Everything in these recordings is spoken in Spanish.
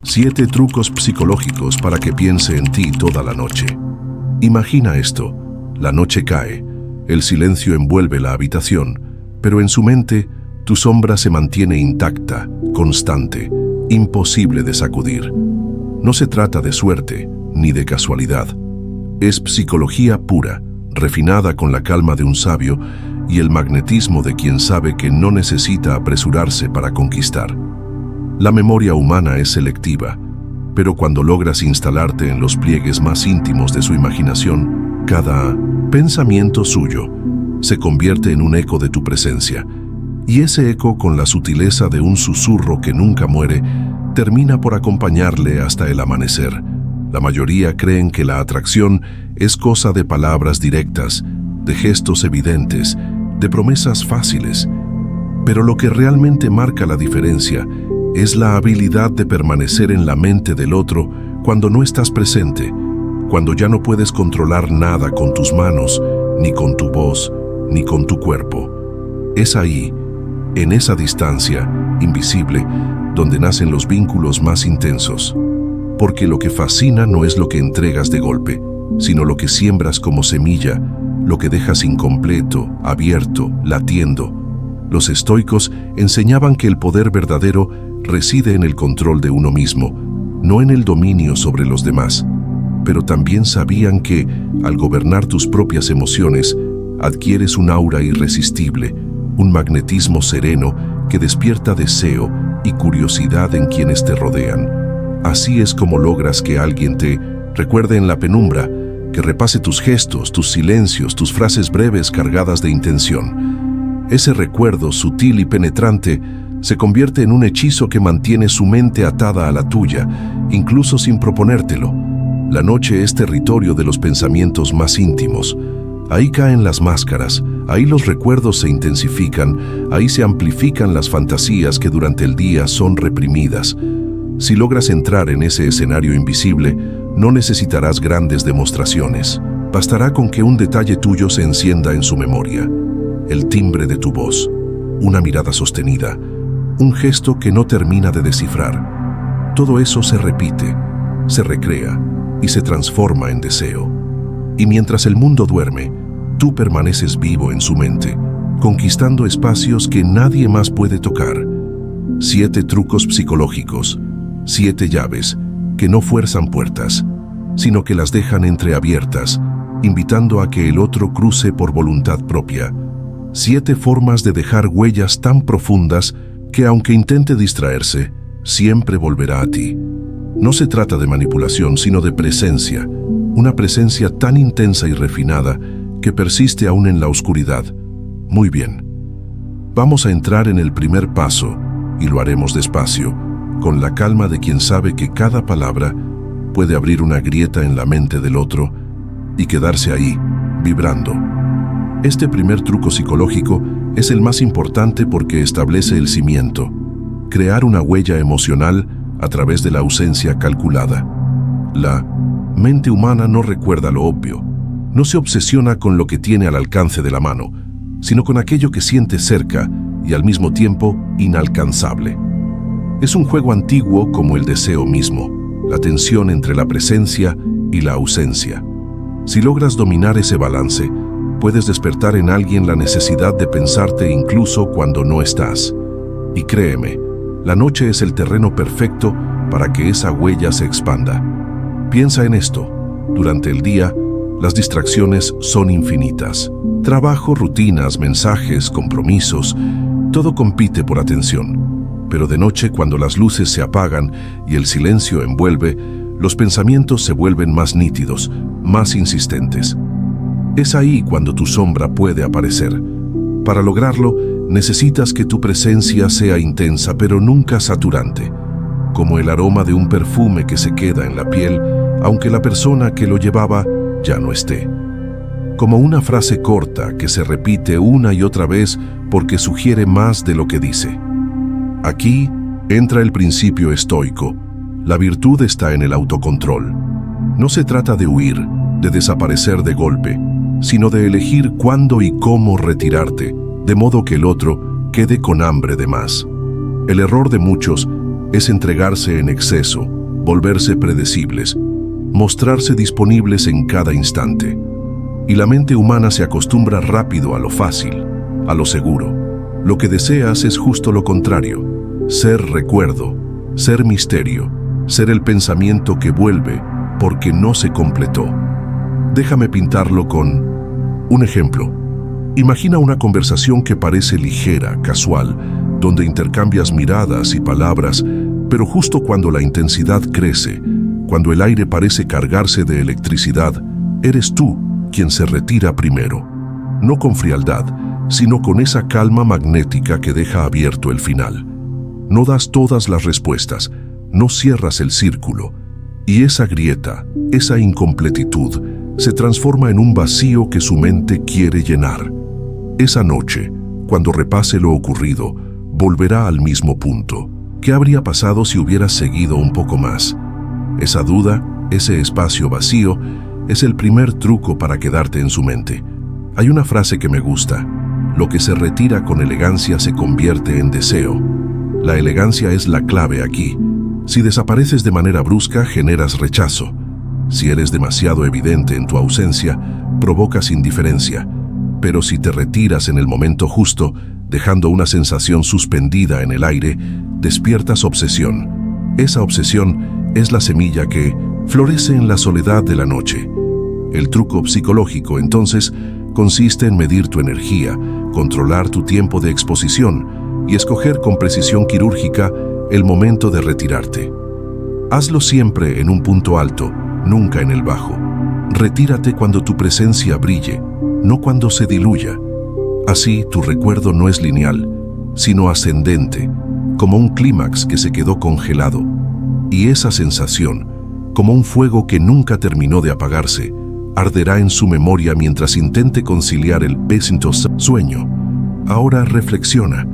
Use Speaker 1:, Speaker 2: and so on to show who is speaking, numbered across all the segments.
Speaker 1: 7 trucos psicológicos para que piense en ti toda la noche. Imagina esto: la noche cae, el silencio envuelve la habitación, pero en su mente tu sombra se mantiene intacta, constante, imposible de sacudir. No se trata de suerte ni de casualidad. Es psicología pura, refinada con la calma de un sabio y el magnetismo de quien sabe que no necesita apresurarse para conquistar. La memoria humana es selectiva, pero cuando logras instalarte en los pliegues más íntimos de su imaginación, cada pensamiento suyo se convierte en un eco de tu presencia, y ese eco, con la sutileza de un susurro que nunca muere, termina por acompañarle hasta el amanecer. La mayoría creen que la atracción es cosa de palabras directas, de gestos evidentes, de promesas fáciles, pero lo que realmente marca la diferencia es la habilidad de permanecer en la mente del otro cuando no estás presente, cuando ya no puedes controlar nada con tus manos, ni con tu voz, ni con tu cuerpo. Es ahí, en esa distancia, invisible, donde nacen los vínculos más intensos. Porque lo que fascina no es lo que entregas de golpe, sino lo que siembras como semilla, lo que dejas incompleto, abierto, latiendo. Los estoicos enseñaban que el poder verdadero reside en el control de uno mismo, no en el dominio sobre los demás. Pero también sabían que, al gobernar tus propias emociones, adquieres un aura irresistible, un magnetismo sereno que despierta deseo y curiosidad en quienes te rodean. Así es como logras que alguien te recuerde en la penumbra, que repase tus gestos, tus silencios, tus frases breves cargadas de intención. Ese recuerdo sutil y penetrante se convierte en un hechizo que mantiene su mente atada a la tuya, incluso sin proponértelo. La noche es territorio de los pensamientos más íntimos. Ahí caen las máscaras, ahí los recuerdos se intensifican, ahí se amplifican las fantasías que durante el día son reprimidas. Si logras entrar en ese escenario invisible, no necesitarás grandes demostraciones. Bastará con que un detalle tuyo se encienda en su memoria. El timbre de tu voz, una mirada sostenida, un gesto que no termina de descifrar. Todo eso se repite, se recrea y se transforma en deseo. Y mientras el mundo duerme, tú permaneces vivo en su mente, conquistando espacios que nadie más puede tocar. 7 trucos psicológicos, 7 llaves que no fuerzan puertas, sino que las dejan entreabiertas, invitando a que el otro cruce por voluntad propia. 7 formas de dejar huellas tan profundas que, aunque intente distraerse, siempre volverá a ti. No se trata de manipulación, sino de presencia, una presencia tan intensa y refinada que persiste aún en la oscuridad. Muy bien. Vamos a entrar en el primer paso, y lo haremos despacio, con la calma de quien sabe que cada palabra puede abrir una grieta en la mente del otro y quedarse ahí, vibrando. Este primer truco psicológico es el más importante porque establece el cimiento: crear una huella emocional a través de la ausencia calculada. La mente humana no recuerda lo obvio, no se obsesiona con lo que tiene al alcance de la mano, sino con aquello que siente cerca y al mismo tiempo inalcanzable. Es un juego antiguo como el deseo mismo, la tensión entre la presencia y la ausencia. Si logras dominar ese balance, puedes despertar en alguien la necesidad de pensarte incluso cuando no estás. Y créeme, la noche es el terreno perfecto para que esa huella se expanda. Piensa en esto: durante el día, las distracciones son infinitas. Trabajo, rutinas, mensajes, compromisos, todo compite por atención. Pero de noche, cuando las luces se apagan y el silencio envuelve, los pensamientos se vuelven más nítidos, más insistentes. Es ahí cuando tu sombra puede aparecer. Para lograrlo, necesitas que tu presencia sea intensa, pero nunca saturante, como el aroma de un perfume que se queda en la piel, aunque la persona que lo llevaba ya no esté. Como una frase corta que se repite una y otra vez porque sugiere más de lo que dice. Aquí entra el principio estoico. La virtud está en el autocontrol. No se trata de huir, de desaparecer de golpe, sino de elegir cuándo y cómo retirarte, de modo que el otro quede con hambre de más. El error de muchos es entregarse en exceso, volverse predecibles, mostrarse disponibles en cada instante. Y la mente humana se acostumbra rápido a lo fácil, a lo seguro. Lo que deseas es justo lo contrario: ser recuerdo, ser misterio, ser el pensamiento que vuelve porque no se completó. Déjame pintarlo con un ejemplo. Imagina una conversación que parece ligera, casual, donde intercambias miradas y palabras, pero justo cuando la intensidad crece, cuando el aire parece cargarse de electricidad, eres tú quien se retira primero. No con frialdad, sino con esa calma magnética que deja abierto el final. No das todas las respuestas, no cierras el círculo, y esa grieta, esa incompletitud, se transforma en un vacío que su mente quiere llenar. Esa noche, cuando repase lo ocurrido, volverá al mismo punto. ¿Qué habría pasado si hubieras seguido un poco más? Esa duda, ese espacio vacío, es el primer truco para quedarte en su mente. Hay una frase que me gusta: lo que se retira con elegancia se convierte en deseo. La elegancia es la clave aquí. Si desapareces de manera brusca, generas rechazo. Si eres demasiado evidente en tu ausencia, provocas indiferencia. Pero si te retiras en el momento justo, dejando una sensación suspendida en el aire, despiertas obsesión. Esa obsesión es la semilla que florece en la soledad de la noche. El truco psicológico, entonces, consiste en medir tu energía, controlar tu tiempo de exposición y escoger con precisión quirúrgica el momento de retirarte. Hazlo siempre en un punto alto, nunca en el bajo. Retírate cuando tu presencia brille, no cuando se diluya. Así tu recuerdo no es lineal, sino ascendente, como un clímax que se quedó congelado. Y esa sensación, como un fuego que nunca terminó de apagarse, arderá en su memoria mientras intente conciliar el pésimo sueño. Ahora reflexiona.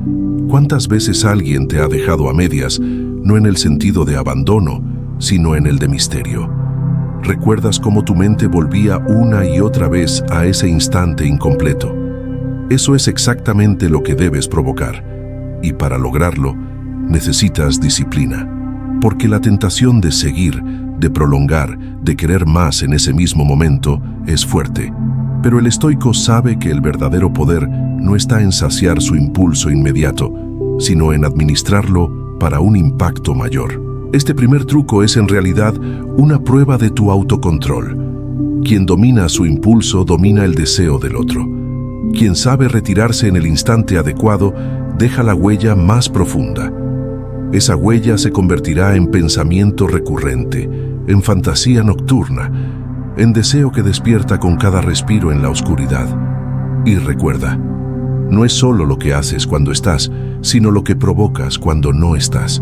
Speaker 1: ¿Cuántas veces alguien te ha dejado a medias, no en el sentido de abandono, sino en el de misterio? ¿Recuerdas cómo tu mente volvía una y otra vez a ese instante incompleto? Eso es exactamente lo que debes provocar. Y para lograrlo, necesitas disciplina. Porque la tentación de seguir, de prolongar, de querer más en ese mismo momento, es fuerte. Pero el estoico sabe que el verdadero poder no está en saciar su impulso inmediato, sino en administrarlo para un impacto mayor. Este primer truco es en realidad una prueba de tu autocontrol. Quien domina su impulso domina el deseo del otro. Quien sabe retirarse en el instante adecuado deja la huella más profunda. Esa huella se convertirá en pensamiento recurrente, en fantasía nocturna, en deseo que despierta con cada respiro en la oscuridad. Y recuerda, no es solo lo que haces cuando estás, sino lo que provocas cuando no estás.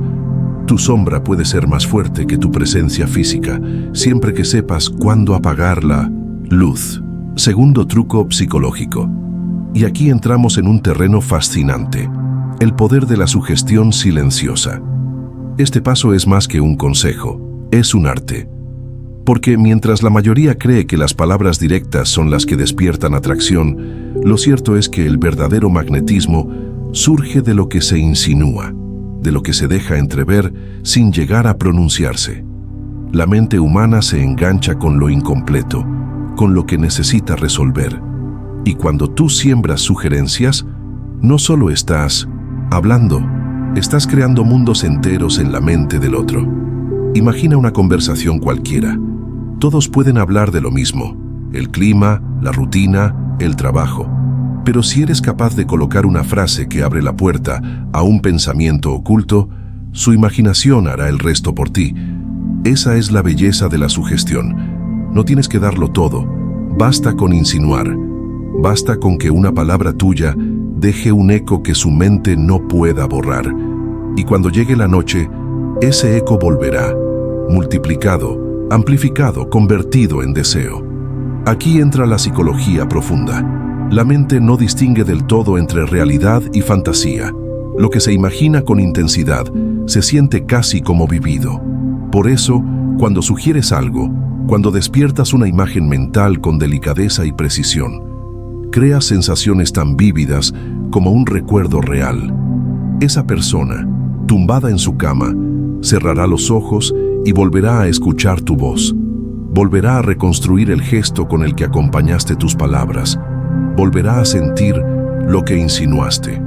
Speaker 1: Tu sombra puede ser más fuerte que tu presencia física, siempre que sepas cuándo apagar la luz. Segundo truco psicológico. Y aquí entramos en un terreno fascinante: el poder de la sugestión silenciosa. Este paso es más que un consejo, es un arte. Porque mientras la mayoría cree que las palabras directas son las que despiertan atracción, lo cierto es que el verdadero magnetismo surge de lo que se insinúa, de lo que se deja entrever sin llegar a pronunciarse. La mente humana se engancha con lo incompleto, con lo que necesita resolver. Y cuando tú siembras sugerencias, no solo estás hablando, estás creando mundos enteros en la mente del otro. Imagina una conversación cualquiera. Todos pueden hablar de lo mismo: el clima, la rutina, el trabajo. Pero si eres capaz de colocar una frase que abre la puerta a un pensamiento oculto, su imaginación hará el resto por ti. Esa es la belleza de la sugestión. No tienes que darlo todo. Basta con insinuar. Basta con que una palabra tuya deje un eco que su mente no pueda borrar. Y cuando llegue la noche, ese eco volverá, multiplicado, amplificado, convertido en deseo. Aquí entra la psicología profunda. La mente no distingue del todo entre realidad y fantasía. Lo que se imagina con intensidad se siente casi como vivido. Por eso, cuando sugieres algo, cuando despiertas una imagen mental con delicadeza y precisión, creas sensaciones tan vívidas como un recuerdo real. Esa persona, tumbada en su cama, cerrará los ojos y volverá a escuchar tu voz. Volverá a reconstruir el gesto con el que acompañaste tus palabras. Volverá a sentir lo que insinuaste.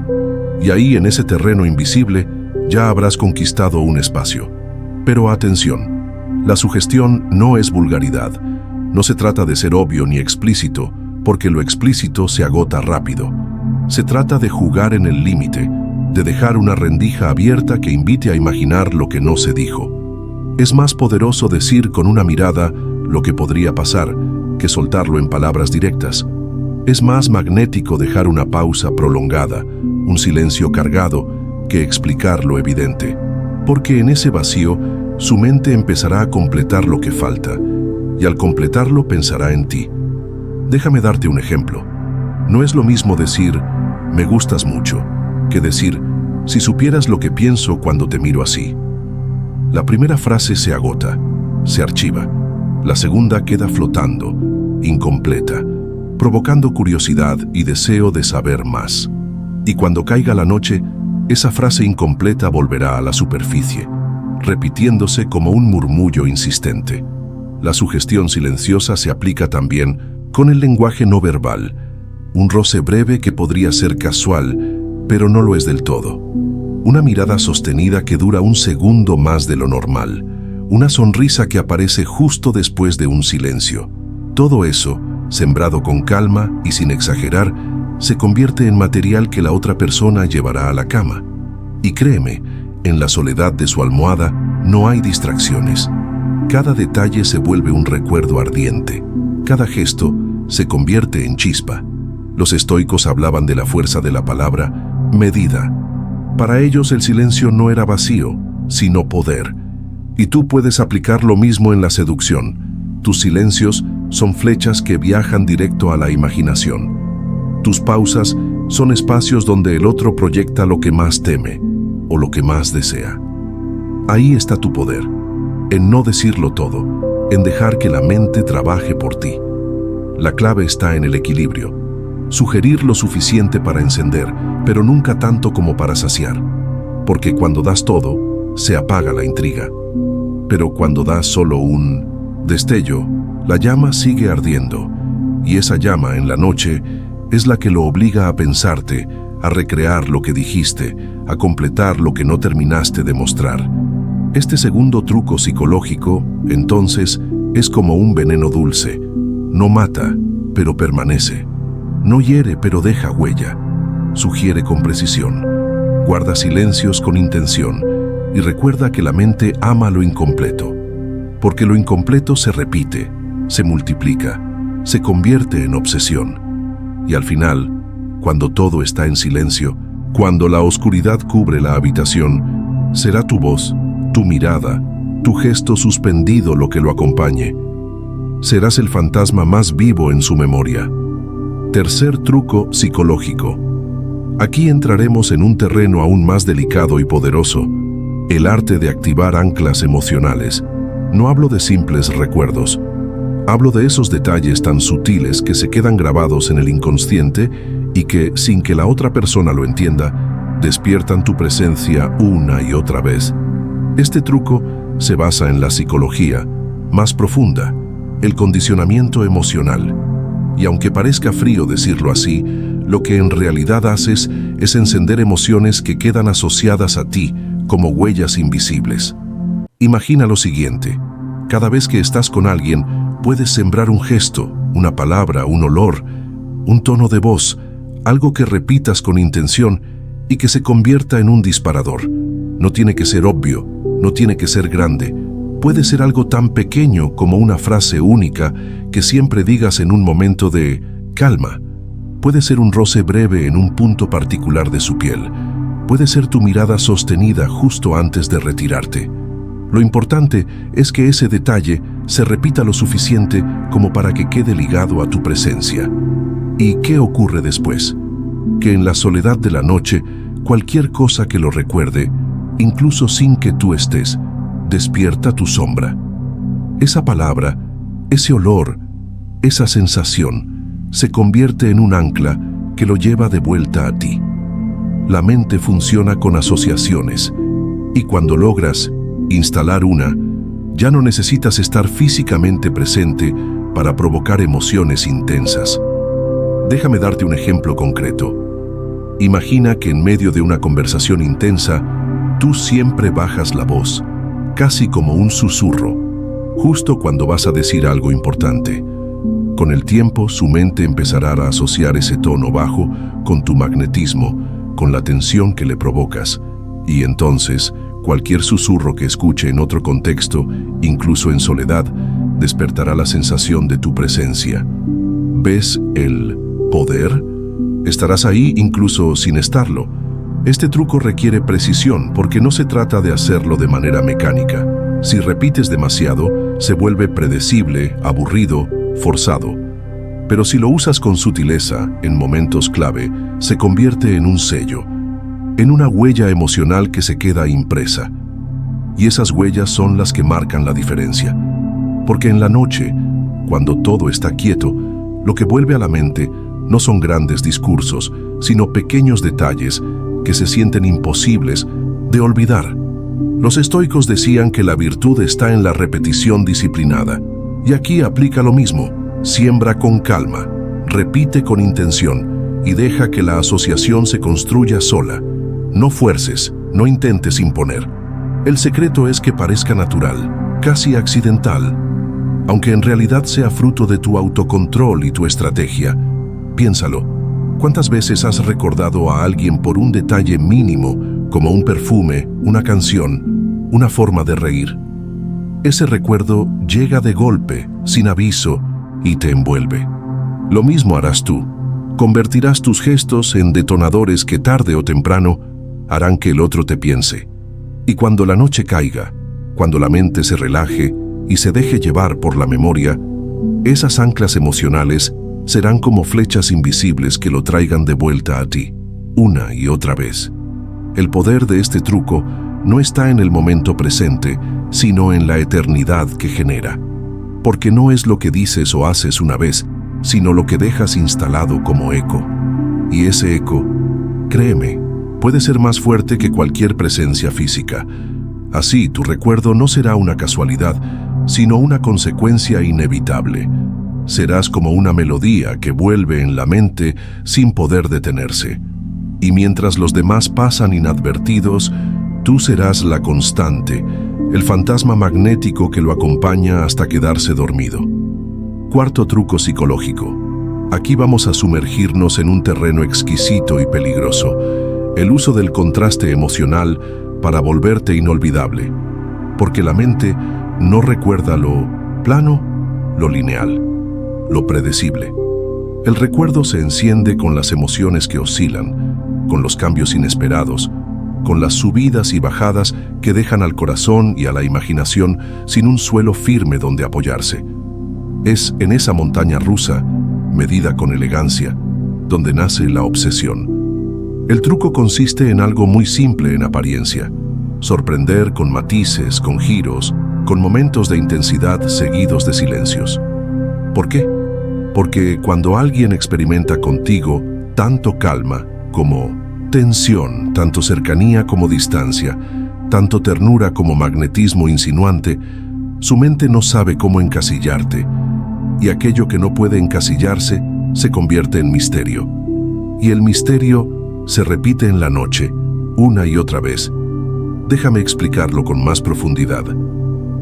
Speaker 1: Y ahí, en ese terreno invisible, ya habrás conquistado un espacio. Pero atención, la sugestión no es vulgaridad. No se trata de ser obvio ni explícito, porque lo explícito se agota rápido. Se trata de jugar en el límite, de dejar una rendija abierta que invite a imaginar lo que no se dijo. Es más poderoso decir con una mirada lo que podría pasar que soltarlo en palabras directas. Es más magnético dejar una pausa prolongada, un silencio cargado, que explicar lo evidente. Porque en ese vacío, su mente empezará a completar lo que falta, y al completarlo pensará en ti. Déjame darte un ejemplo. No es lo mismo decir, me gustas mucho, que decir, si supieras lo que pienso cuando te miro así. La primera frase se agota, se archiva. La segunda queda flotando, incompleta, provocando curiosidad y deseo de saber más. Y cuando caiga la noche, esa frase incompleta volverá a la superficie, repitiéndose como un murmullo insistente. La sugestión silenciosa se aplica también con el lenguaje no verbal, un roce breve que podría ser casual, pero no lo es del todo. Una mirada sostenida que dura un segundo más de lo normal, una sonrisa que aparece justo después de un silencio. Todo eso, sembrado con calma y sin exagerar, se convierte en material que la otra persona llevará a la cama. Y créeme, en la soledad de su almohada no hay distracciones. Cada detalle se vuelve un recuerdo ardiente. Cada gesto se convierte en chispa. Los estoicos hablaban de la fuerza de la palabra medida. Para ellos el silencio no era vacío, sino poder. Y tú puedes aplicar lo mismo en la seducción. Tus silencios son flechas que viajan directo a la imaginación. Tus pausas son espacios donde el otro proyecta lo que más teme o lo que más desea. Ahí está tu poder, en no decirlo todo, en dejar que la mente trabaje por ti. La clave está en el equilibrio. Sugerir lo suficiente para encender, pero nunca tanto como para saciar. Porque cuando das todo, se apaga la intriga. Pero cuando das solo un destello, la llama sigue ardiendo. Y esa llama en la noche es la que lo obliga a pensarte, a recrear lo que dijiste, a completar lo que no terminaste de mostrar. Este segundo truco psicológico, entonces, es como un veneno dulce. No mata, pero permanece. No hiere, pero deja huella. Sugiere con precisión. Guarda silencios con intención y recuerda que la mente ama lo incompleto. Porque lo incompleto se repite, se multiplica, se convierte en obsesión. Y al final, cuando todo está en silencio, cuando la oscuridad cubre la habitación, será tu voz, tu mirada, tu gesto suspendido lo que lo acompañe. Serás el fantasma más vivo en su memoria. Tercer truco psicológico. Aquí entraremos en un terreno aún más delicado y poderoso, el arte de activar anclas emocionales. No hablo de simples recuerdos. Hablo de esos detalles tan sutiles que se quedan grabados en el inconsciente y que, sin que la otra persona lo entienda, despiertan tu presencia una y otra vez. Este truco se basa en la psicología más profunda, el condicionamiento emocional. Y aunque parezca frío decirlo así, lo que en realidad haces es encender emociones que quedan asociadas a ti como huellas invisibles. Imagina lo siguiente: cada vez que estás con alguien, puedes sembrar un gesto, una palabra, un olor, un tono de voz, algo que repitas con intención y que se convierta en un disparador. No tiene que ser obvio, no tiene que ser grande. Puede ser algo tan pequeño como una frase única que siempre digas en un momento de calma. Puede ser un roce breve en un punto particular de su piel. Puede ser tu mirada sostenida justo antes de retirarte. Lo importante es que ese detalle se repita lo suficiente como para que quede ligado a tu presencia. ¿Y qué ocurre después? Que en la soledad de la noche, cualquier cosa que lo recuerde, incluso sin que tú estés, despierta tu sombra. Esa palabra, ese olor, esa sensación, se convierte en un ancla que lo lleva de vuelta a ti. La mente funciona con asociaciones, y cuando logras instalar una, Ya no necesitas estar físicamente presente para provocar emociones intensas. Déjame darte un ejemplo concreto. Imagina que en medio de una conversación intensa, tú siempre bajas la voz, casi como un susurro, justo cuando vas a decir algo importante. Con el tiempo, su mente empezará a asociar ese tono bajo con tu magnetismo, con la tensión que le provocas, y entonces, cualquier susurro que escuche en otro contexto, incluso en soledad, despertará la sensación de tu presencia. ¿Ves el poder? Estarás ahí incluso sin estarlo. Este truco requiere precisión porque no se trata de hacerlo de manera mecánica. Si repites demasiado, se vuelve predecible, aburrido, forzado. Pero si lo usas con sutileza, en momentos clave, se convierte en un sello, en una huella emocional que se queda impresa. Y esas huellas son las que marcan la diferencia. Porque en la noche, cuando todo está quieto, lo que vuelve a la mente no son grandes discursos, sino pequeños detalles que se sienten imposibles de olvidar. Los estoicos decían que la virtud está en la repetición disciplinada. Y aquí aplica lo mismo. Siembra con calma, repite con intención y deja que la asociación se construya sola. No fuerces, no intentes imponer. El secreto es que parezca natural, casi accidental, aunque en realidad sea fruto de tu autocontrol y tu estrategia. Piénsalo, ¿cuántas veces has recordado a alguien por un detalle mínimo, como un perfume, una canción, una forma de reír? Ese recuerdo llega de golpe, sin aviso, y te envuelve. Lo mismo harás tú. Convertirás tus gestos en detonadores que tarde o temprano harán que el otro te piense. Y cuando la noche caiga, cuando la mente se relaje y se deje llevar por la memoria, esas anclas emocionales serán como flechas invisibles que lo traigan de vuelta a ti, una y otra vez. El poder de este truco no está en el momento presente, sino en la eternidad que genera. Porque no es lo que dices o haces una vez, sino lo que dejas instalado como eco. Y ese eco, créeme, puede ser más fuerte que cualquier presencia física. Así, tu recuerdo no será una casualidad, sino una consecuencia inevitable. Serás como una melodía que vuelve en la mente sin poder detenerse. Y mientras los demás pasan inadvertidos, tú serás la constante, el fantasma magnético que lo acompaña hasta quedarse dormido. Cuarto truco psicológico. Aquí vamos a sumergirnos en un terreno exquisito y peligroso, el uso del contraste emocional para volverte inolvidable, porque la mente no recuerda lo plano, lo lineal, lo predecible. El recuerdo se enciende con las emociones que oscilan, con los cambios inesperados, con las subidas y bajadas que dejan al corazón y a la imaginación sin un suelo firme donde apoyarse. Es en esa montaña rusa, medida con elegancia, donde nace la obsesión. El truco consiste en algo muy simple en apariencia: sorprender con matices, con giros, con momentos de intensidad seguidos de silencios. ¿Por qué? Porque cuando alguien experimenta contigo tanto calma como tensión, tanto cercanía como distancia, tanto ternura como magnetismo insinuante, su mente no sabe cómo encasillarte, y aquello que no puede encasillarse se convierte en misterio. Y el misterio se repite en la noche, una y otra vez. Déjame explicarlo con más profundidad.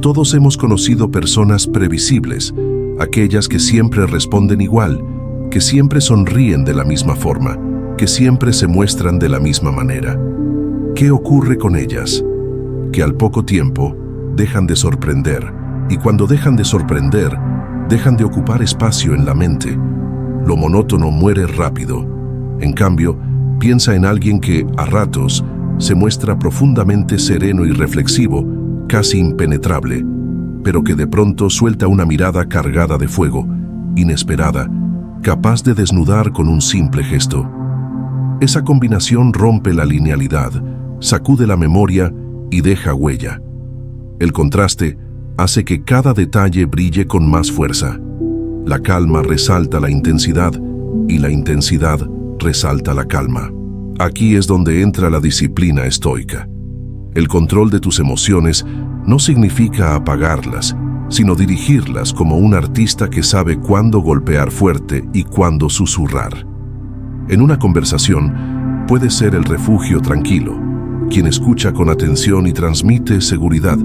Speaker 1: Todos hemos conocido personas previsibles, aquellas que siempre responden igual, que siempre sonríen de la misma forma, que siempre se muestran de la misma manera. ¿Qué ocurre con ellas? Que al poco tiempo dejan de sorprender, y cuando dejan de sorprender, dejan de ocupar espacio en la mente. Lo monótono muere rápido. En cambio, piensa en alguien que, a ratos, se muestra profundamente sereno y reflexivo, casi impenetrable, pero que de pronto suelta una mirada cargada de fuego, inesperada, capaz de desnudar con un simple gesto. Esa combinación rompe la linealidad, sacude la memoria y deja huella. El contraste hace que cada detalle brille con más fuerza. La calma resalta la intensidad y la intensidad resalta la calma. Aquí es donde entra la disciplina estoica. El control de tus emociones no significa apagarlas, sino dirigirlas como un artista que sabe cuándo golpear fuerte y cuándo susurrar. En una conversación puede ser el refugio tranquilo, quien escucha con atención y transmite seguridad,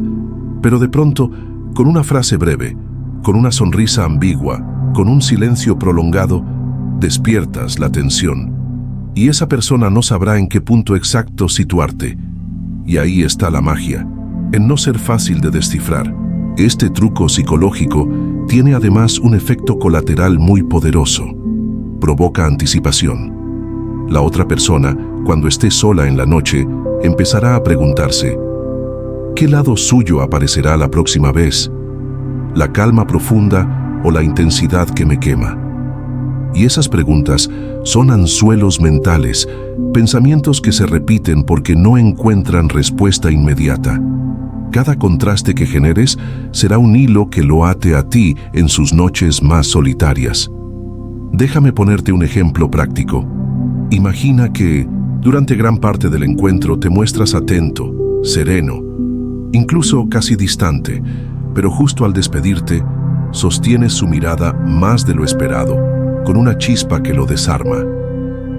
Speaker 1: pero de pronto, con una frase breve, con una sonrisa ambigua, con un silencio prolongado, despiertas la tensión, y esa persona no sabrá en qué punto exacto situarte. Y ahí está la magia, en no ser fácil de descifrar. Este truco psicológico tiene además un efecto colateral muy poderoso. Provoca anticipación. La otra persona, cuando esté sola en la noche, empezará a preguntarse: ¿qué lado suyo aparecerá la próxima vez? ¿La calma profunda o la intensidad que me quema? Y esas preguntas son anzuelos mentales, pensamientos que se repiten porque no encuentran respuesta inmediata. Cada contraste que generes será un hilo que lo ate a ti en sus noches más solitarias. Déjame ponerte un ejemplo práctico. Imagina que, durante gran parte del encuentro, te muestras atento, sereno, incluso casi distante, pero justo al despedirte, sostienes su mirada más de lo esperado, con una chispa que lo desarma.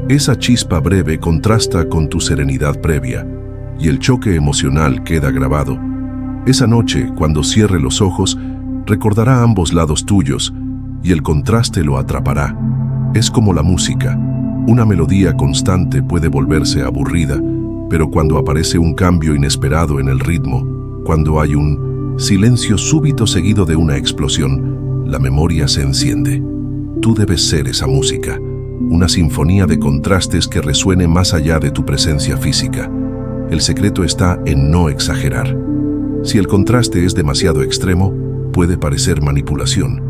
Speaker 1: Esa chispa breve contrasta con tu serenidad previa, y el choque emocional queda grabado. Esa noche, cuando cierre los ojos, recordará ambos lados tuyos, y el contraste lo atrapará. Es como la música. Una melodía constante puede volverse aburrida, pero cuando aparece un cambio inesperado en el ritmo, cuando hay un silencio súbito seguido de una explosión, la memoria se enciende. Tú debes ser esa música, una sinfonía de contrastes que resuene más allá de tu presencia física. El secreto está en no exagerar. Si el contraste es demasiado extremo, puede parecer manipulación.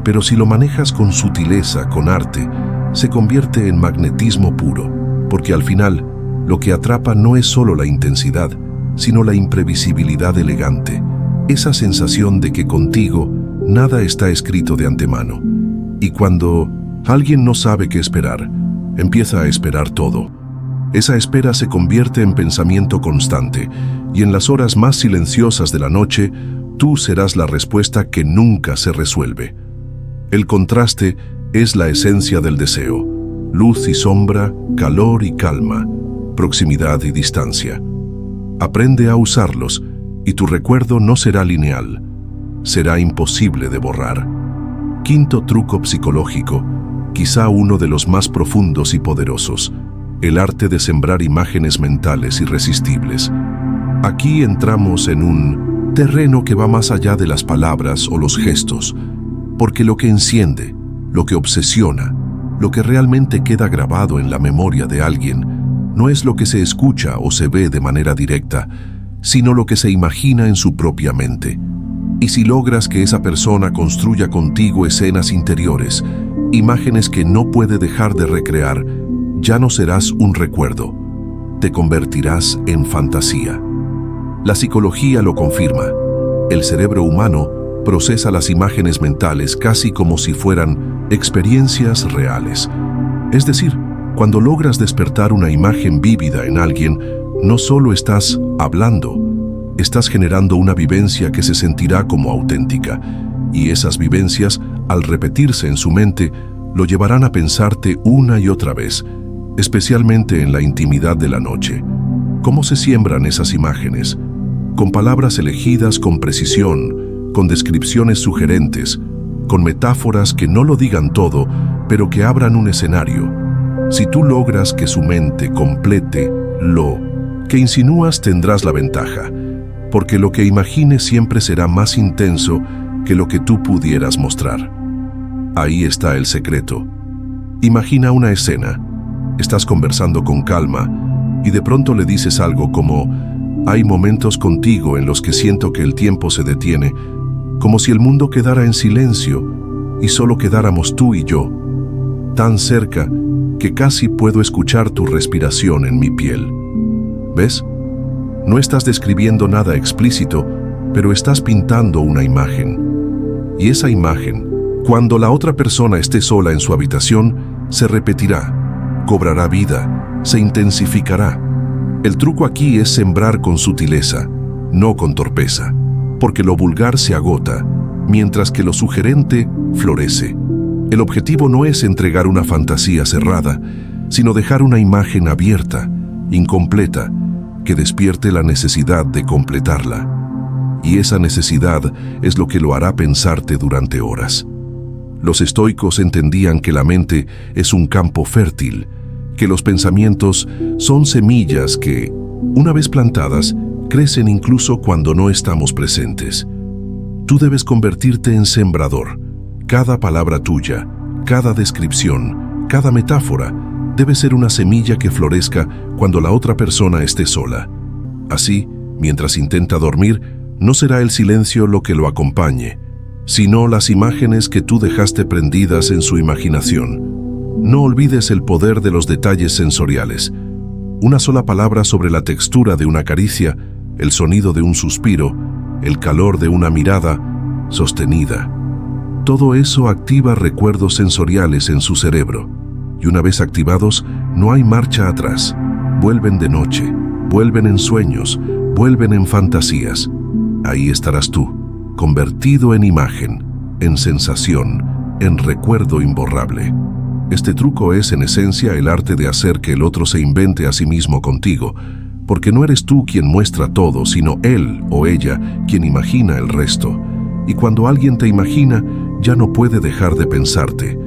Speaker 1: Pero si lo manejas con sutileza, con arte, se convierte en magnetismo puro, porque al final, lo que atrapa no es solo la intensidad, sino la imprevisibilidad elegante, esa sensación de que contigo nada está escrito de antemano. Y cuando alguien no sabe qué esperar, empieza a esperar todo. Esa espera se convierte en pensamiento constante, y en las horas más silenciosas de la noche, tú serás la respuesta que nunca se resuelve. El contraste es la esencia del deseo: luz y sombra, calor y calma, proximidad y distancia. Aprende a usarlos, y tu recuerdo no será lineal, será imposible de borrar. Quinto truco psicológico, quizá uno de los más profundos y poderosos: el arte de sembrar imágenes mentales irresistibles. Aquí entramos en un terreno que va más allá de las palabras o los gestos, porque lo que enciende, lo que obsesiona, lo que realmente queda grabado en la memoria de alguien, no es lo que se escucha o se ve de manera directa, sino lo que se imagina en su propia mente. Y si logras que esa persona construya contigo escenas interiores, imágenes que no puede dejar de recrear, ya no serás un recuerdo, te convertirás en fantasía. La psicología lo confirma. El cerebro humano procesa las imágenes mentales casi como si fueran experiencias reales. Es decir, cuando logras despertar una imagen vívida en alguien, no solo estás hablando, estás generando una vivencia que se sentirá como auténtica, y esas vivencias, al repetirse en su mente, lo llevarán a pensarte una y otra vez, especialmente en la intimidad de la noche. ¿Cómo se siembran esas imágenes? Con palabras elegidas con precisión, con descripciones sugerentes, con metáforas que no lo digan todo, pero que abran un escenario. Si tú logras que su mente complete lo que insinúas, tendrás la ventaja, porque lo que imagines siempre será más intenso que lo que tú pudieras mostrar. Ahí está el secreto. Imagina una escena. Estás conversando con calma y de pronto le dices algo como: hay momentos contigo en los que siento que el tiempo se detiene, como si el mundo quedara en silencio y solo quedáramos tú y yo, tan cerca que casi puedo escuchar tu respiración en mi piel. ¿Ves? No estás describiendo nada explícito, pero estás pintando una imagen. Y esa imagen, cuando la otra persona esté sola en su habitación, se repetirá, cobrará vida, se intensificará. El truco aquí es sembrar con sutileza, no con torpeza. porque lo vulgar se agota, mientras que lo sugerente florece. El objetivo no es entregar una fantasía cerrada, sino dejar una imagen abierta, incompleta, que despierte la necesidad de completarla. Y esa necesidad es lo que lo hará pensarte durante horas. Los estoicos entendían que la mente es un campo fértil, que los pensamientos son semillas que, una vez plantadas, crecen incluso cuando no estamos presentes. Tú debes convertirte en sembrador. Cada palabra tuya, cada descripción, cada metáfora debe ser una semilla que florezca cuando la otra persona esté sola. Así, mientras intenta dormir, no será el silencio lo que lo acompañe, sino las imágenes que tú dejaste prendidas en su imaginación. No olvides el poder de los detalles sensoriales. Una sola palabra sobre la textura de una caricia, el sonido de un suspiro, el calor de una mirada sostenida. Todo eso activa recuerdos sensoriales en su cerebro, y una vez activados, no hay marcha atrás. Vuelven de noche, vuelven en sueños, vuelven en fantasías. Ahí estarás tú, convertido en imagen, en sensación, en recuerdo imborrable. Este truco es, en esencia, el arte de hacer que el otro se invente a sí mismo contigo, porque no eres tú quien muestra todo, sino él o ella quien imagina el resto. Y cuando alguien te imagina, ya no puede dejar de pensarte,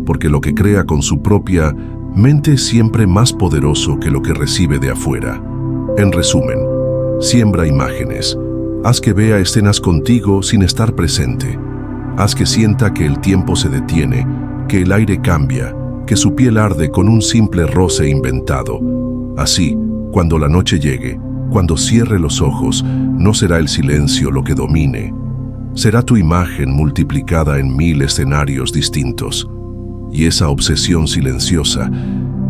Speaker 1: porque lo que crea con su propia mente es siempre más poderoso que lo que recibe de afuera. En resumen, siembra imágenes. Haz que vea escenas contigo sin estar presente. Haz que sienta que el tiempo se detiene, que el aire cambia, que su piel arde con un simple roce inventado. Así, cuando la noche llegue, cuando cierre los ojos, no será el silencio lo que domine. Será tu imagen multiplicada en 1000 escenarios distintos. Y esa obsesión silenciosa,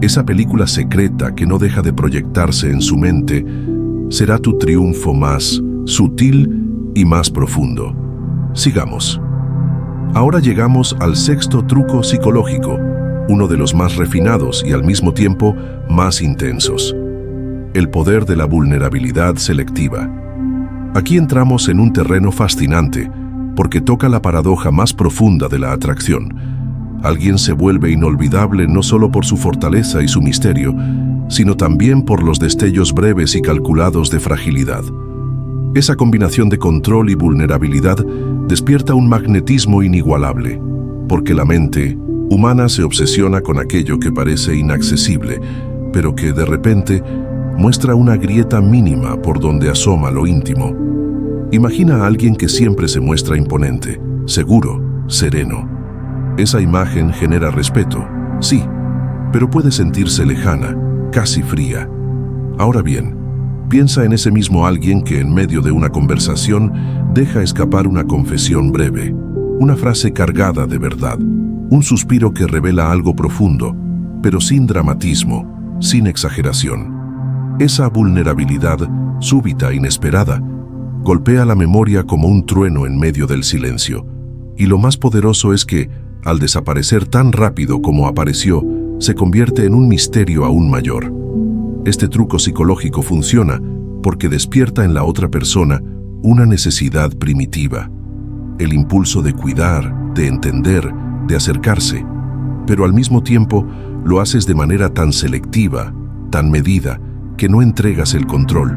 Speaker 1: esa película secreta que no deja de proyectarse en su mente, será tu triunfo más sutil y más profundo. Sigamos. Ahora llegamos al sexto truco psicológico, uno de los más refinados y al mismo tiempo más intensos. El poder de la vulnerabilidad selectiva. Aquí entramos en un terreno fascinante, porque toca la paradoja más profunda de la atracción. Alguien se vuelve inolvidable no solo por su fortaleza y su misterio, sino también por los destellos breves y calculados de fragilidad. Esa combinación de control y vulnerabilidad despierta un magnetismo inigualable, porque la mente humana se obsesiona con aquello que parece inaccesible, pero que de repente muestra una grieta mínima por donde asoma lo íntimo. Imagina a alguien que siempre se muestra imponente, seguro, sereno. Esa imagen genera respeto, sí, pero puede sentirse lejana, casi fría. Ahora bien, piensa en ese mismo alguien que en medio de una conversación deja escapar una confesión breve, una frase cargada de verdad, un suspiro que revela algo profundo, pero sin dramatismo, sin exageración. Esa vulnerabilidad, súbita e inesperada, golpea la memoria como un trueno en medio del silencio. Y lo más poderoso es que, al desaparecer tan rápido como apareció, se convierte en un misterio aún mayor. Este truco psicológico funciona porque despierta en la otra persona una necesidad primitiva, el impulso de cuidar, de entender, de acercarse, pero al mismo tiempo lo haces de manera tan selectiva, tan medida, que no entregas el control,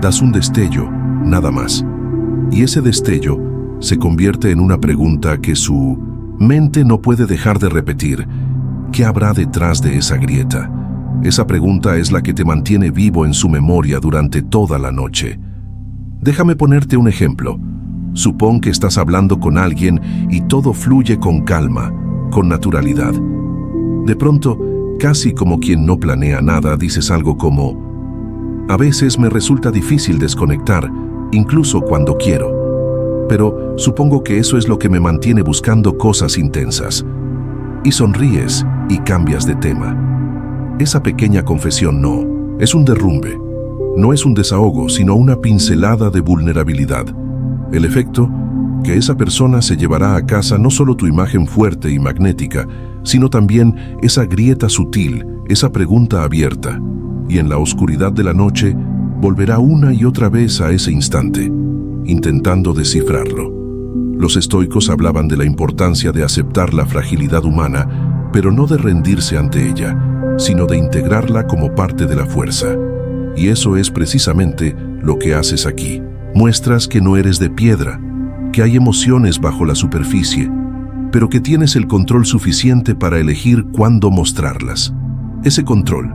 Speaker 1: das un destello, nada más. Y ese destello se convierte en una pregunta que su mente no puede dejar de repetir. ¿Qué habrá detrás de esa grieta? Esa pregunta es la que te mantiene vivo en su memoria durante toda la noche. Déjame ponerte un ejemplo. Supón que estás hablando con alguien y todo fluye con calma, con naturalidad. De pronto, casi como quien no planea nada, dices algo como: a veces me resulta difícil desconectar, incluso cuando quiero. Pero supongo que eso es lo que me mantiene buscando cosas intensas. Y sonríes y cambias de tema. Esa pequeña confesión no es un derrumbe, no es un desahogo, sino una pincelada de vulnerabilidad. El efecto, que esa persona se llevará a casa no solo tu imagen fuerte y magnética, sino también esa grieta sutil, esa pregunta abierta. Y en la oscuridad de la noche, volverá una y otra vez a ese instante. intentando descifrarlo. Los estoicos hablaban de la importancia de aceptar la fragilidad humana, pero no de rendirse ante ella, sino de integrarla como parte de la fuerza. Y eso es precisamente lo que haces aquí. Muestras que no eres de piedra, que hay emociones bajo la superficie, pero que tienes el control suficiente para elegir cuándo mostrarlas. Ese control,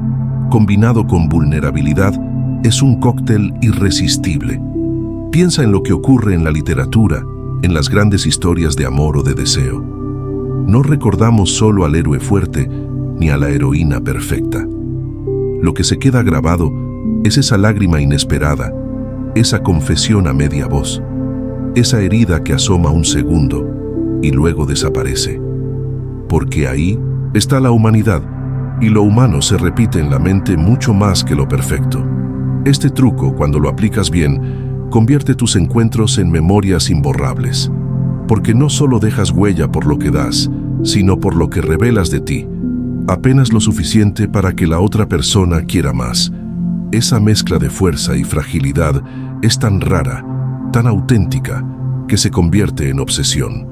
Speaker 1: combinado con vulnerabilidad, es un cóctel irresistible. Piensa en lo que ocurre en la literatura, en las grandes historias de amor o de deseo. No recordamos solo al héroe fuerte ni a la heroína perfecta. Lo que se queda grabado es esa lágrima inesperada, esa confesión a media voz, esa herida que asoma un segundo y luego desaparece. Porque ahí está la humanidad, y lo humano se repite en la mente mucho más que lo perfecto. Este truco, cuando lo aplicas bien, convierte tus encuentros en memorias imborrables, porque no solo dejas huella por lo que das, sino por lo que revelas de ti, apenas lo suficiente para que la otra persona quiera más. Esa mezcla de fuerza y fragilidad es tan rara, tan auténtica, que se convierte en obsesión.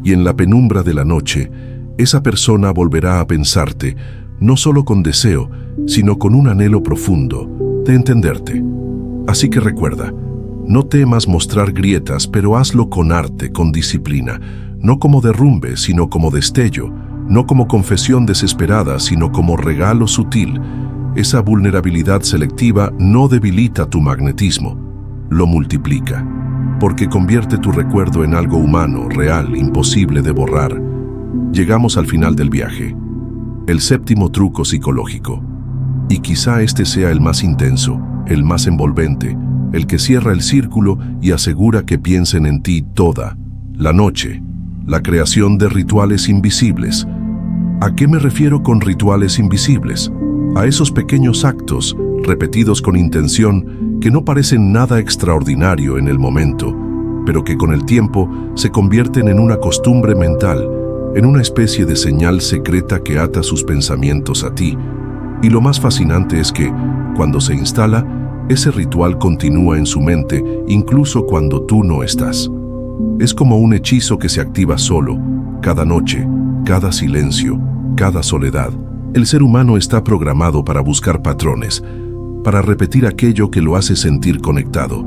Speaker 1: Y en la penumbra de la noche, esa persona volverá a pensarte, no solo con deseo, sino con un anhelo profundo de entenderte. Así que recuerda, no temas mostrar grietas, pero hazlo con arte, con disciplina, no como derrumbe, sino como destello, no como confesión desesperada, sino como regalo sutil. Esa vulnerabilidad selectiva no debilita tu magnetismo, lo multiplica, porque convierte tu recuerdo en algo humano, real, imposible de borrar. Llegamos al final del viaje, el séptimo truco psicológico. Y quizá este sea el más intenso, el más envolvente, el que cierra el círculo y asegura que piensen en ti toda la noche. La creación de rituales invisibles. ¿A qué me refiero con rituales invisibles? A esos pequeños actos, repetidos con intención, que no parecen nada extraordinario en el momento, pero que con el tiempo se convierten en una costumbre mental, en una especie de señal secreta que ata sus pensamientos a ti. Y lo más fascinante es que, cuando se instala, ese ritual continúa en su mente incluso cuando tú no estás. Es como un hechizo que se activa solo, cada noche, cada silencio, cada soledad. El ser humano está programado para buscar patrones, para repetir aquello que lo hace sentir conectado.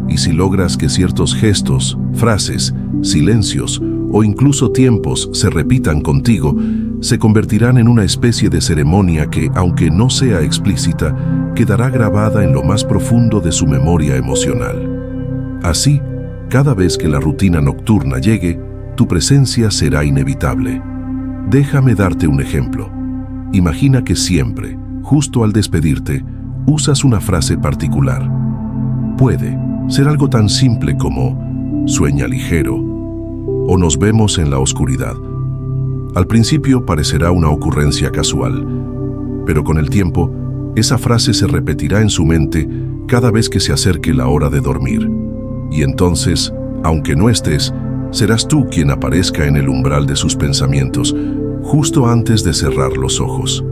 Speaker 1: Y si logras que ciertos gestos, frases, silencios o incluso tiempos se repitan contigo, se convertirán en una especie de ceremonia que, aunque no sea explícita, quedará grabada en lo más profundo de su memoria emocional. Así, cada vez que la rutina nocturna llegue, tu presencia será inevitable. Déjame darte un ejemplo. Imagina que siempre, justo al despedirte, usas una frase particular. Puede ser algo tan simple como «sueña ligero» o «nos vemos en la oscuridad». Al principio parecerá una ocurrencia casual, pero con el tiempo, esa frase se repetirá en su mente cada vez que se acerque la hora de dormir. Y entonces, aunque no estés, serás tú quien aparezca en el umbral de sus pensamientos, justo antes de cerrar los ojos.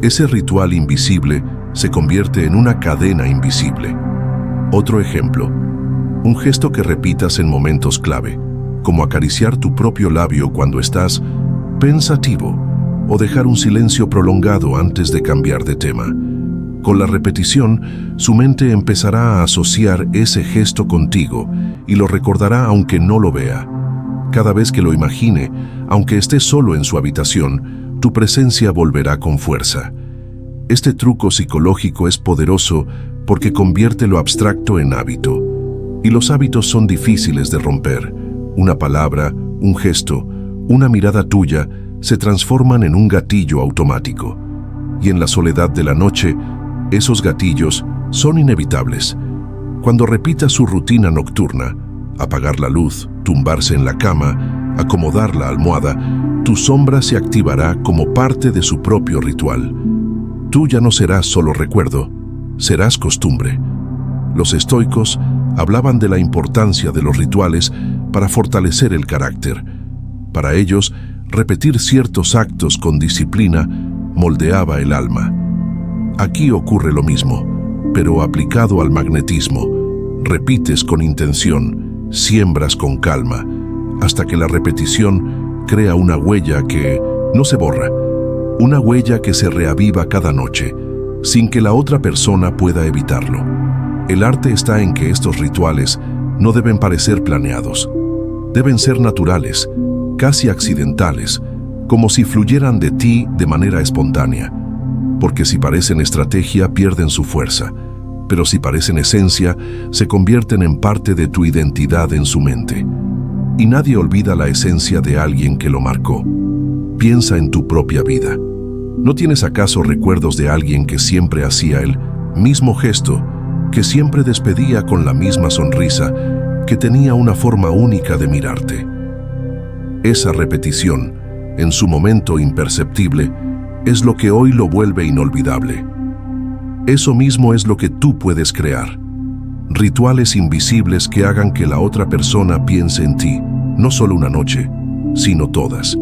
Speaker 1: Ese ritual invisible se convierte en una cadena invisible. Otro ejemplo, un gesto que repitas en momentos clave, como acariciar tu propio labio cuando estás pensativo o dejar un silencio prolongado antes de cambiar de tema. Con la repetición, su mente empezará a asociar ese gesto contigo y lo recordará aunque no lo vea. Cada vez que lo imagine, aunque esté solo en su habitación, tu presencia volverá con fuerza. Este truco psicológico es poderoso porque convierte lo abstracto en hábito. Y los hábitos son difíciles de romper. Una palabra, un gesto, una mirada tuya se transforman en un gatillo automático. Y en la soledad de la noche, esos gatillos son inevitables. Cuando repita su rutina nocturna, apagar la luz, tumbarse en la cama, acomodar la almohada, tu sombra se activará como parte de su propio ritual. Tú ya no serás solo recuerdo, serás costumbre. Los estoicos hablaban de la importancia de los rituales para fortalecer el carácter. Para ellos, repetir ciertos actos con disciplina moldeaba el alma. Aquí ocurre lo mismo, pero aplicado al magnetismo. repites con intención, siembras con calma, hasta que la repetición crea una huella que no se borra, una huella que se reaviva cada noche, sin que la otra persona pueda evitarlo. El arte está en que estos rituales no deben parecer planeados. Deben ser naturales, casi accidentales, como si fluyeran de ti de manera espontánea. Porque si parecen estrategia, pierden su fuerza, pero si parecen esencia, se convierten en parte de tu identidad en su mente. Y nadie olvida la esencia de alguien que lo marcó. Piensa en tu propia vida. ¿No tienes acaso recuerdos de alguien que siempre hacía el mismo gesto, que siempre despedía con la misma sonrisa, que tenía una forma única de mirarte? Esa repetición, en su momento imperceptible, es lo que hoy lo vuelve inolvidable. Eso mismo es lo que tú puedes crear. Rituales invisibles que hagan que la otra persona piense en ti, no solo una noche, sino todas.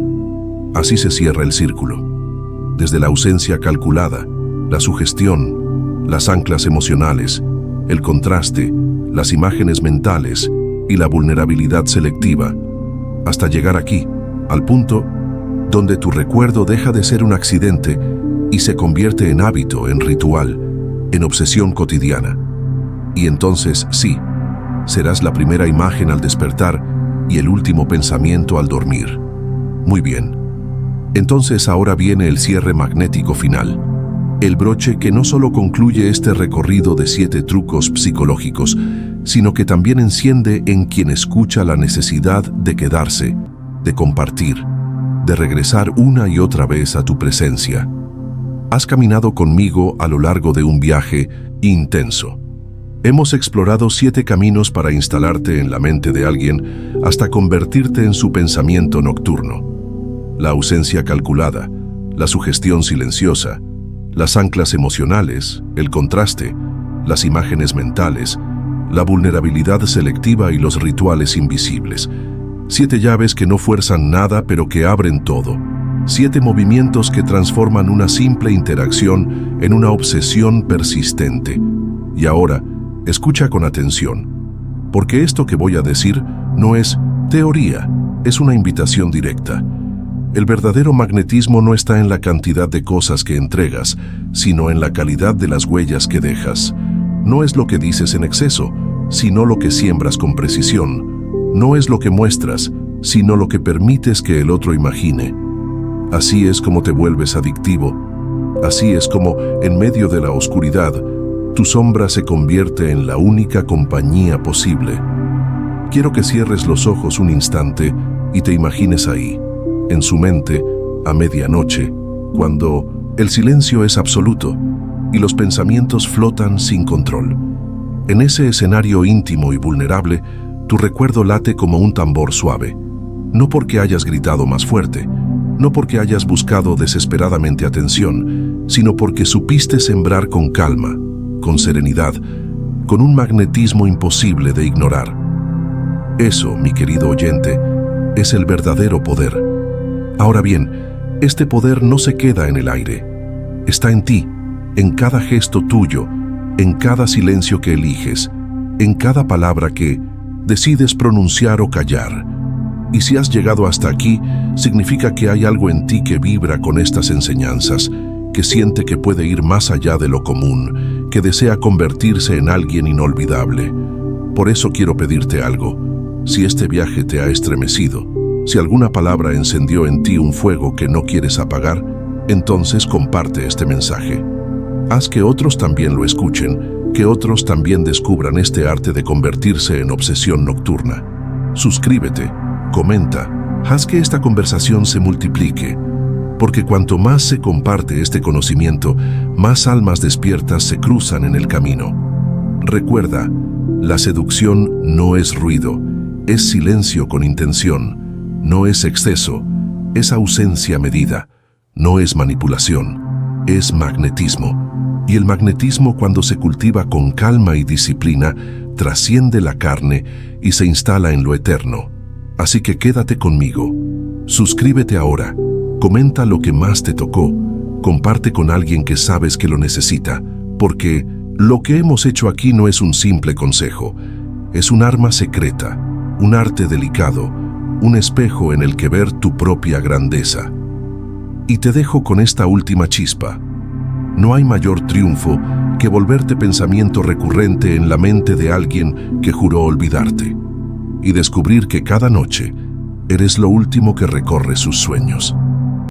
Speaker 1: Así se cierra el círculo. Desde la ausencia calculada, la sugestión, las anclas emocionales, el contraste, las imágenes mentales y la vulnerabilidad selectiva, hasta llegar aquí, al punto donde tu recuerdo deja de ser un accidente y se convierte en hábito, en ritual, en obsesión cotidiana. Y entonces, sí, serás la primera imagen al despertar y el último pensamiento al dormir. Muy bien. Entonces ahora viene el cierre magnético final. El broche que no solo concluye este recorrido de 7 trucos psicológicos, sino que también enciende en quien escucha la necesidad de quedarse, de compartir, de regresar una y otra vez a tu presencia. Has caminado conmigo a lo largo de un viaje intenso. Hemos explorado 7 caminos para instalarte en la mente de alguien hasta convertirte en su pensamiento nocturno. La ausencia calculada, la sugestión silenciosa, las anclas emocionales, el contraste, las imágenes mentales, la vulnerabilidad selectiva y los rituales invisibles. 7 llaves que no fuerzan nada pero que abren todo. 7 movimientos que transforman una simple interacción en una obsesión persistente. Y ahora, escucha con atención, porque esto que voy a decir no es teoría, es una invitación directa. El verdadero magnetismo no está en la cantidad de cosas que entregas, sino en la calidad de las huellas que dejas. No es lo que dices en exceso, sino lo que siembras con precisión. No es lo que muestras, sino lo que permites que el otro imagine. Así es como te vuelves adictivo. Así es como, en medio de la oscuridad, tu sombra se convierte en la única compañía posible. Quiero que cierres los ojos un instante y te imagines ahí, en su mente, a medianoche, cuando el silencio es absoluto y los pensamientos flotan sin control. En ese escenario íntimo y vulnerable, tu recuerdo late como un tambor suave, no porque hayas gritado más fuerte, no porque hayas buscado desesperadamente atención, sino porque supiste sembrar con calma, con serenidad, con un magnetismo imposible de ignorar. Eso, mi querido oyente, es el verdadero poder. Ahora bien, este poder no se queda en el aire. Está en ti, en cada gesto tuyo, en cada silencio que eliges, en cada palabra que decides pronunciar o callar. Y si has llegado hasta aquí, significa que hay algo en ti que vibra con estas enseñanzas, que siente que puede ir más allá de lo común, que desea convertirse en alguien inolvidable. Por eso quiero pedirte algo. Si este viaje te ha estremecido, si alguna palabra encendió en ti un fuego que no quieres apagar, entonces comparte este mensaje. Haz que otros también lo escuchen, que otros también descubran este arte de convertirse en obsesión nocturna. Suscríbete, comenta, haz que esta conversación se multiplique, porque cuanto más se comparte este conocimiento, más almas despiertas se cruzan en el camino. Recuerda, la seducción no es ruido, es silencio con intención, no es exceso, es ausencia medida, no es manipulación, es magnetismo. Y el magnetismo, cuando se cultiva con calma y disciplina, trasciende la carne y se instala en lo eterno. Así que quédate conmigo. Suscríbete ahora. Comenta lo que más te tocó. Comparte con alguien que sabes que lo necesita, porque Lo que hemos hecho aquí no es un simple consejo, es un arma secreta, un arte delicado, un espejo en el que ver tu propia grandeza. Y te dejo con esta última chispa. No hay mayor triunfo que volverte pensamiento recurrente en la mente de alguien que juró olvidarte y descubrir que cada noche eres lo último que recorre sus sueños.